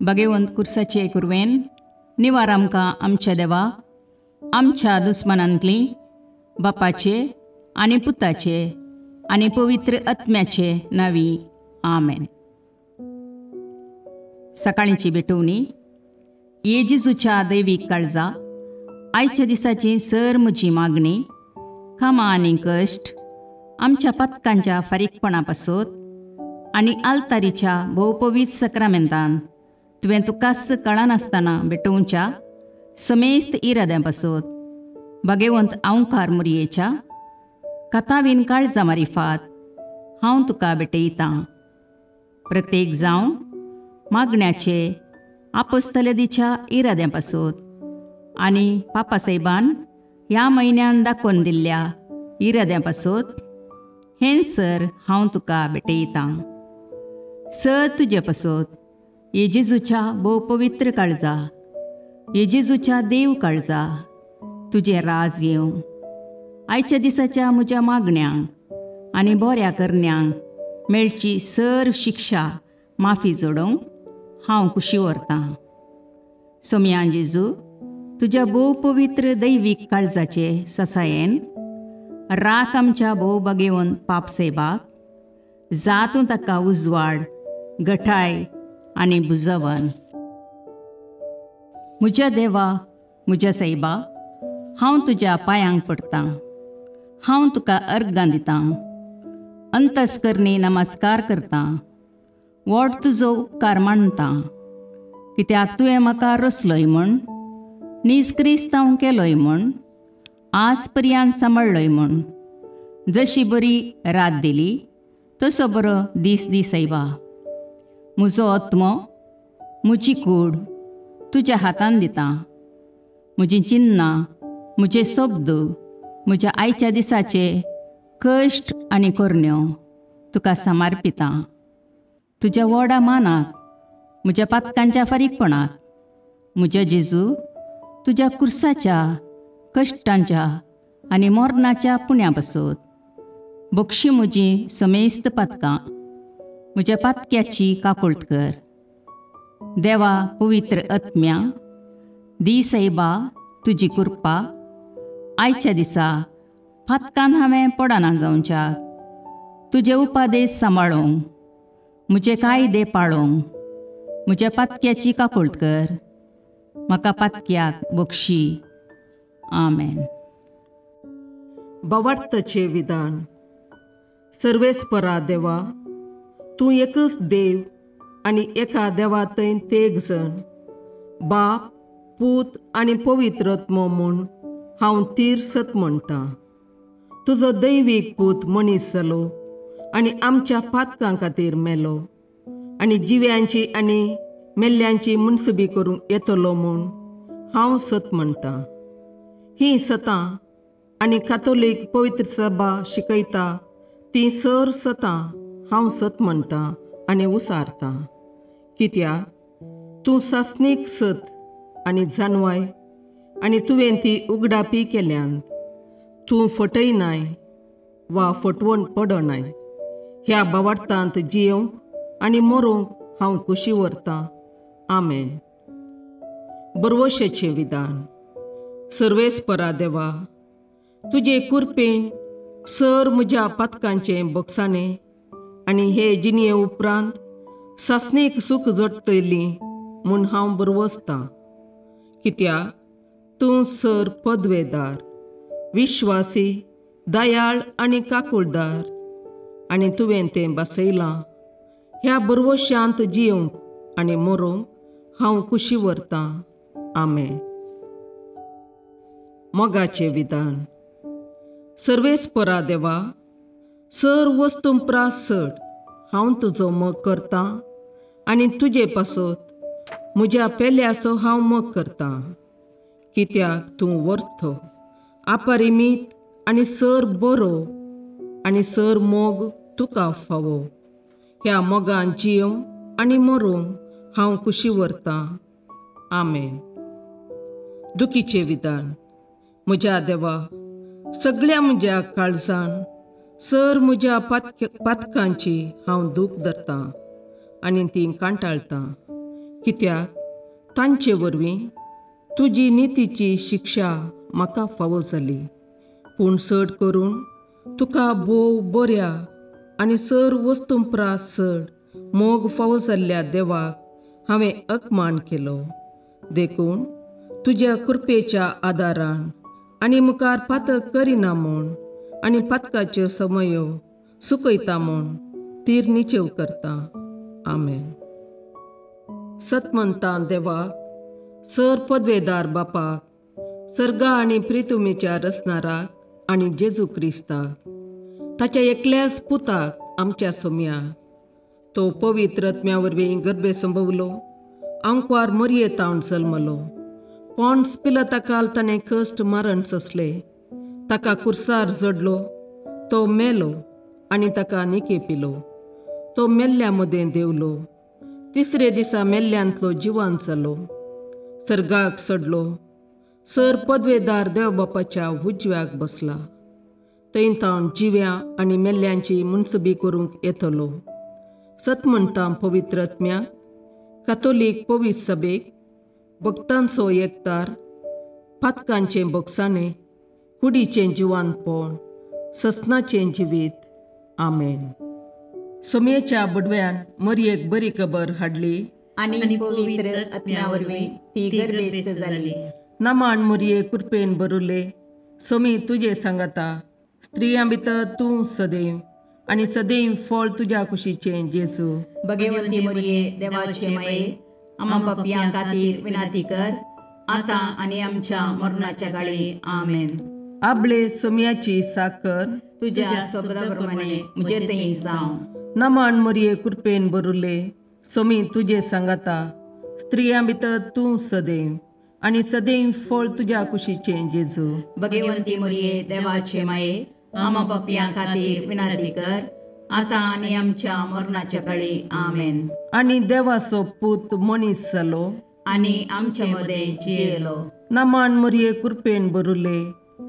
भगवंत कुर्साचे कुरवेन निवार आमकां आमच्या देवा आमच्या दुस्मनांतली बापाचे आनी पुताचे आनी पवित्र आत्म्याचे नावी आमेन. सकाळींची भेटवणी. येजेजूच्या दैवीक काळजा आयच्या दिसाची सर म्हजी मागणी कामां आनी कश्ट आमच्या पथकांच्या फारीकपणा पासत आनी आल्तारीच्या भोवपवीत सक्रामेंतान तुवें तुकास कळनासतना भेटोवच्या समेस्त इराद्यां पासत भगवंत आवकार मुरयेच्या कथावीन काळजा मारिफात हांव तुका भेटयतां. प्रत्येक जावं मागण्याचे आपोस्तलदीच्या इराद्यां पासत आनी पापासाहेबान ह्या म्हयन्यान दाखोवन दिल्ल्या इराद्यां पासत हें सर हांव तुका भेटयतां. सर तुजे पासत येजेजूच्या भोव पवित्र काळजा, येजेजूच्या देव काळजा तुजें राज येवं. आयच्या दिसाच्या म्हज्या मागण्यांक आनी बऱ्या करण्यांक मेळची सर शिक्षा माफी जोडोवंक हांव कुशी व्हरतां. सोम्या जेजू, तुज्या भोव पवित्र दैवीक काळजाचे ससायेन राख आमच्या भोव भगवंत पापसेबाक, जातूं ताका उजवाड, घटाय आनी बुजवण. म्हज्या देवा, म्हज्या सैबा, हांव तुज्या पांयांक पडटां. हांव तुका अर्गां दितां, अंतस्करणी नमस्कार करतां. व्हड तुजो उपकार मानतां, कित्याक तुवें म्हाका रचलोय म्हूण, निस्क्रिस्तांव केलोय म्हूण, आज पर्यंत सांबाळलोय म्हूण. जशी बरी रात दिली तसो बरो दीस दी सैबा. म्हजो आत्मो, म्हजी कूड तुज्या हातान दितां. म्हजीं चिन्नां, म्हजे शब्द, म्हज्या आयच्या दिसाचे कश्ट आनी करण्यो तुका समर्पितां. तुज्या व्हडा मानाक, म्हज्या पातकांच्या फारीकपणाक, म्हज्या जेजू तुज्या कुर्साच्या कश्टांच्या आनी मरणाच्या पुण्या पासत बक्षी म्हजीं समेस्त पातकां म्हज्या पातक्याची काकुळट कर. देवा पवित्र आत्म्या, दी सैबा तुजी कृपा आयच्या दिसा पातकान हांवें पडना जावच्याक, तुजे उपादेश सांबाळोवंक, म्हजे कायदे पाळोवंक म्हज्या पातक्याची काकुळट कर. म्हाका पातक्याक बक्षी. आमेन. भावार्थाचें विधान. सर्वेस्परा देवा, तूं एकच देव आनी एका देवा थंय तेग जण, बाप, पूत आनी पवित्र आत्मो म्हूण हांव तीर सत म्हणटां. तुजो दैवीक पूत मनीस जालो आनी आमच्या पातकां खातीर मेलो आनी जिव्यांची आनी मेल्ल्यांची मुनसुबी करूंक येतलो म्हूण हांव सत म्हणटां. हीं सतां आनी कातोलीक पवित्र सभा शिकयता तीं सर सतां हांव सत म्हणटां आनी उसारतां. कित्याक तूं सासणीक सत आनी जानवाय आनी तुवें ती उगडापी केल्यांत. तूं फटयनाय वा फटवण पडनाय. ह्या भावार्थांत जियोंक आनी मरोवंक हांव कुशी व्हरतां. आमेन. बरवशेचें विधान. सर्वेस्परा देवा, तुजे कुरपेन सर म्हज्या पातकांचें बक्षाणें आनी हे जिणये उपरांत सासणेक सूख जोडटली म्हूण हांव बरवसतां. कित्याक तूं सर पदवेदार, विश्वासी, दयाळ आनी काकुळदार आनी तुवें तें बसयलां. ह्या बरवश्यांत जियोंक आनी मरोवंक हांव कुशी व्हरतां. आमेन. मोगाचें विधान. सर्वेस्परा देवा, सर वस्तुंपरास चड हांव तुजो मोग करतां आनी तुजे पासत म्हज्या पेल्याचो हांव मोग करतां. कित्याक तूं वर्थ, अपरिमीत आनी सर बरो आनी सर मोग तुका फावो. ह्या मोगान जियोंक आनी मरोवंक हांव कुशी व्हरतां. आमेन. दुखीचें विधान. म्हज्या देवा, सगळ्या म्हज्या काळजान सर म्हज्या पातकांची हांव दूख धरतां आनी तीं कांटाळतां. कित्याक तांचे वरवीं तुजी नितीची शिक्षा म्हाका फावो जाली. पूण चड करून तुका भोव बऱ्या आनी सर वस्तूंपरास चड मोग फावो जाल्ल्या देवाक हांवें अकमान केलो. देखून तुज्या कृपेच्या आदारान आनी मुखार पातक करिना म्हूण आनी पातकाच्यो समयो सुकयता म्हूण तीर निचेव करता. आमेन. सतमंतां देवाक, सर पदवेदार बापाक, सर्गा आनी प्रितुमेच्या रचणाराक आनी जेजू क्रिस्ताक, ताच्या एकल्याच पुताक आमच्या सोम्याक, तो पवित्र आत्म्या वरवीं गर्भे संभवलो, आंकवार मरयेतावन जल्मलो, पोन्स पिलाताकाल ताणें कश्ट मरण सोंसले, ताका कुर्सार जडलो, तो मेलो आनी ताका निकेपिलो, तो मेल्ल्या मदें देवलो, तिसरे दिसा मेल्ल्यांतलो जिवांत जालो, सर्गाक चडलो, सर पदवेदार देवबापाच्या उजव्याक बसला, थंय तावन जिव्या आनी मेल्ल्यांची मुनसबी करूंक येतलो. सतमंतां पवित्र आत्म्याक, कातोलीक पवित्र सभेक, भक्तांचो एकतार, पातकांचें बोगसाणें, कुडीचें जिवांतपण, ससनाचें जिवीत. आमेन. सोमयेच्या बुडव्यान मरयेक बरी खबर हाडली आनी पवित्र आत्म्या वरवीं ती गर्भेस्त जाली. नमान मरये कृपेन भरुले, सोमी तुजे सांगाता, स्त्रियां भितर तूं सदैव आनी सदैव फळ तुज्या कुशीचें जेजू. भगवंती मरये देवाचे माये, आम्हा पापयां खातीर विनाती कर, आतां आनी आमच्या मरणाच्या काळी. आमेन. आपले सोमयाची साकर तुज्या सोबताप्रमाणे म्हजे थंय जावं. नमान मरये कृपेन भरुले, सोमी तुजे सांगाता, स्त्रियां भितर तूं सदैव आनी सदैव फळ तुज्या कुशीचें जेजू. भगवंती मरये देवाचे माये, आम्हा पापयां खातीर विनाती कर, आतां आनी आमच्या मरणाच्या काळी. आमेन. आनी देवाचो पूत मनीस जालो आनी आमचे मदें जियेलो. नमान मरये कृपेन भरुले,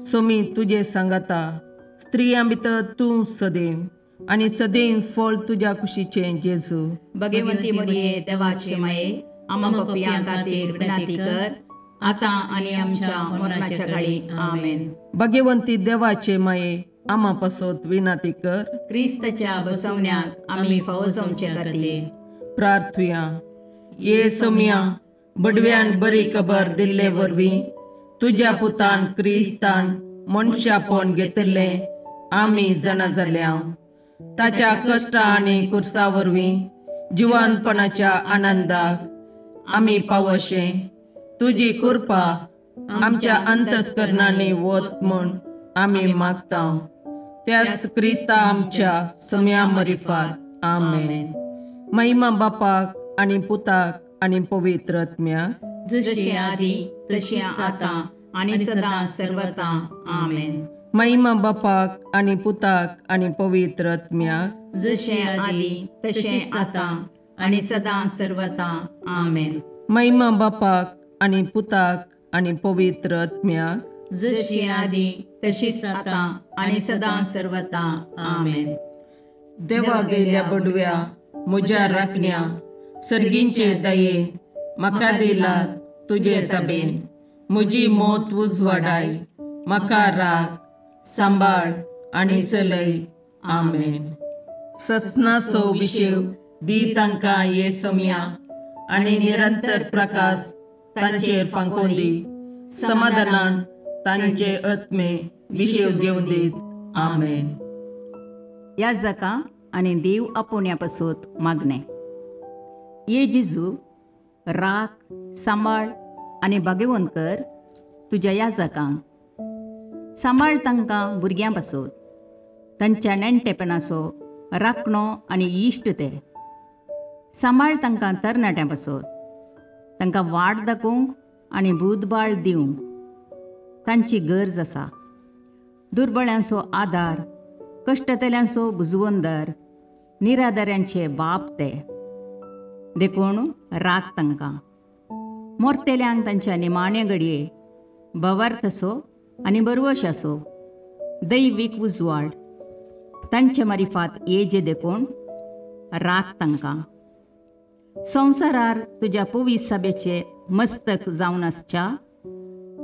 सोमी तुजे सांगाता, स्त्रियां भितर तूं सदैव आनी सदैव फळ तुज्या कुशीचें जेजू. भगवंती मरये देवाचे माये, आम्हा पापयां खातीर विनाती कर, आतां आनी आमच्या मरणाच्या काळी. आमेन. भगवंती देवाचे माये, आम्हा पासत विनाती कर. क्रिस्ताच्या बसवण्याक आमी फावो जावचे खातीर प्रार्थुया. ये सोम्या, बडव्यान बरी खबर दिल्ले वरवीं तुज्या पुतान क्रिस्तान मनशापण घेतिल्लें आमी जाणा जाल्या. ताच्या कश्टा आनी कुर्सा वरवीं जिवंतपणाच्या आनंदाक आमी पावशे. तुजी कृपा आमच्या अंतस्करणांनी वत म्हूण आमी मागता. त्याच क्रिस्ता आमच्या सोम्या मरिफात. आमेन. महिमा बापाक आनी पुताक आनी पवित्र आत्म्याक, जशी आदी तशी आतां आनी सदां सर्वता. आमेन. महिमा बापाक आनी पुताक आनी पवित्र आत्म्याक, जशे आदी तशे आतां आनी सदां सर्वता. आमेन. महिमा बापाक आनी पुताक आनी पवित्र आत्म्याक, जशी आदी तशीच आतां आनी सदां सर्वता. आमेन. देवा गेल्या बडव्या म्हज्या राखण्या, सर्गींचे दयेन म्हाका दिला तुजे ताबेन. म्हजी मोत उजवाडाय, म्हाका राख, सांबाळ आनी चलय. आमेन. ससनाचो विशेव दी तांकां ये सोम्या, आनी निरंतर प्रकाश तांचेर फांकोन दी. समाधानान तांचे आत्मे विशेव घेवन दीत. आमेन. याजकां आनी देव आपोवण्या पासत मागणें. ये जेजू, राख, सांबाळ आनी भाग्यवंत कर तुज्या याजकांक. सांबाळ तांकां भुरग्यां पासत, तांच्या नेणटेपणाचो राखणो आनी इश्ट ते. सांबाळ तांकां तरणाट्यां पासत, तांकां वाट दाखोवंक आनी बुदबाळ दिवंक तांची गरज आसा. दुर्बळ्यांचो आदार, कश्टतल्यांचो बुजवंदर, निराधाऱ्यांचे बाप ते. देखून राख तांकां. मोरतेल्यांक तांच्या निमाणे घडये भवार्थसो आनी बरवशाचो दैवीक उजवाड तांचे मारिफात येजे देखून राख तांकां. संवसारार तुज्या पवित्र सभेचे मस्तक जावन आसच्या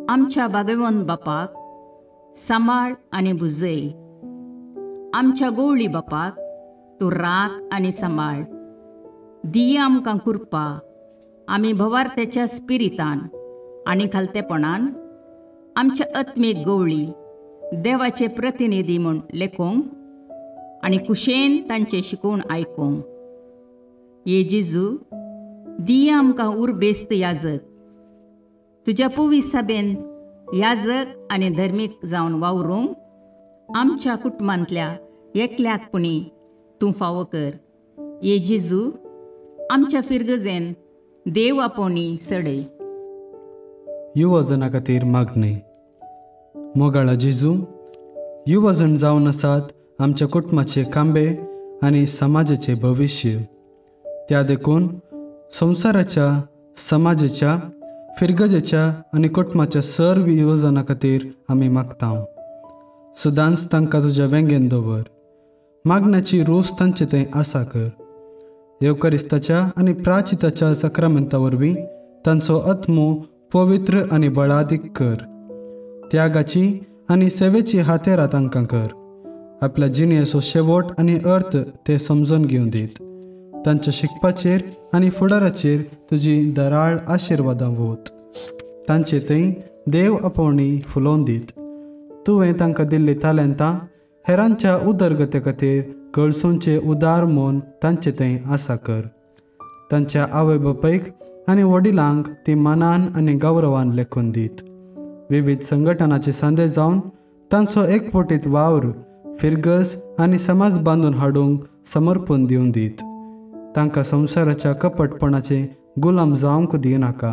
आमच्या भगवंत बापाक सांबाळ आनी बुजय. आमच्या गवळी बापाक तूं राख आनी सांबाळ. दिया आमकां कृपा आमी भवार्थ्याच्या स्पिरितान आनी खालतेपणान आमच्या आत्मीक गवळी देवाचे प्रतिनिधी म्हूण लेखोंक आनी कुशेन तांचे शिकवण आयकूंक. ये जेजू दिया आमकां उर्बेस्त याजक. तुज्या पवित्र सभेन याजक आनी धर्मीक जावन वावरूंक आमच्या कुटुंबांतल्या एकल्याकपणी तूं फावो कर. ये जेजू आमच्या फिरगजेन देव आपोवणी सडय. युवजना खातीर मागणी. मोगाळा जेजू, युवजण जावन आसात आमच्या कुटुंबाचे कांबे आनी समाजाचे भविश्य. त्या देखून संवसाराच्या, समाजाच्या, फिरगजेच्या आनी कुटुंबाच्या सर्व युवजना खातीर आमी मागता. सदांच तांकां तुज्या वेंगेन दवर. मागण्याची रोस तांचे थंय आसा कर. येवकारिस्ताच्या आनी प्राचिताच्या सक्रामेंता वरवीं तांचो आत्मो पवित्र आनी बळादीक कर. त्यागाची आनी सेवेची हातेरां तांकां कर. आपल्या जिणेचो शेवट आनी अर्थ ते समजून घेवन दीत. तांच्या शिकपाचेर आनी फुडाराचेर तुजी दराळ आशिर्वादां वोत. तांचे थंय देव आपोवणी फुलोवन दीत. तुवें तांकां दिल्लीं तालंतां हेरांच्या उदरगते खातीर गळसूंचे उदार मोन तांचे थंय आसा कर. तांच्या आवय बापायक आनी वडिलांक ती मानान आनी गौरवान लेखून दीत. विविध संघटनाचे सांदे जावन तांचो एकवटीत वावर, फिरगस आनी समाज बांदून हाडूंक समर्पण दिवन दीत. तांकां संवसाराच्या कपटपणाचे गुलाम जावंक दिनाका.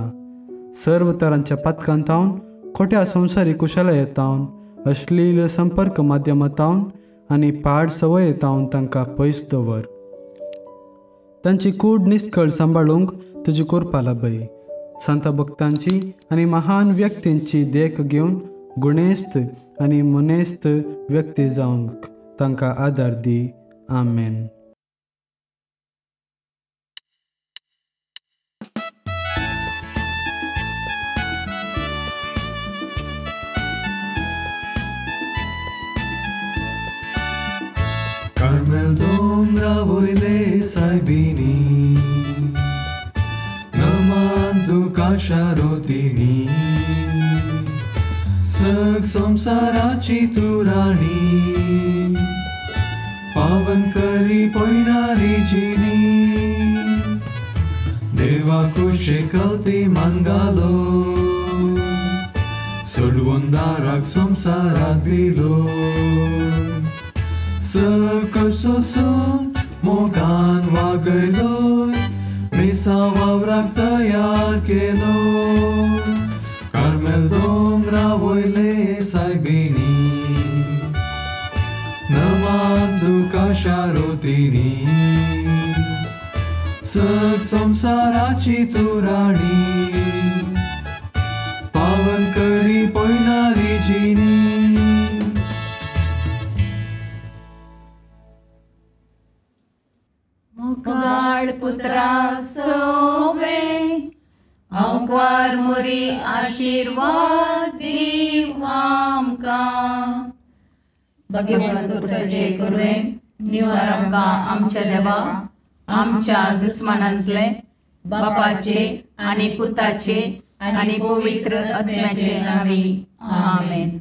सर्व तरांच्या पातकांतावन, खोट्या संवसारी कुशळटावन, अश्लील संपर्क माध्यमांतावन आनी पाड संवयेतावन तांकां पयस दवर. तांची कूड निश्कळ सांबाळूंक तुजी कृपा लाभय. संत भक्तांची आनी महान व्यक्तींची देख घेवन गुणेस्त आनी मनेस्त व्यक्ती जावंक तांकां आदार दी. आमेन. Carmel dombra voile saibini Namandu kasharotini Sag samsarachi turani Pavan kari poinari jini Deva kushe kalti mangalo Sudwondarak samsarak dilo Săcăsosun, mogan vagăloi, Mesa vavrak tăiar cheloi, Carmel dombra voile saibini, Nămandu cașarotini, Săc samsaraci turani, Pavan cări poinari jini, मुखाळ पुत्रा सोवे अवकार मुरी आशीर्वाद दीव आमकां. भगवंत कृपेचे करुवेन निवार आमकां आमच्या देवा आमच्या दुस्मानांतले बापाचे आनी पुताचे आनी पवित्र आत्म्याचे नांवी. आमेन.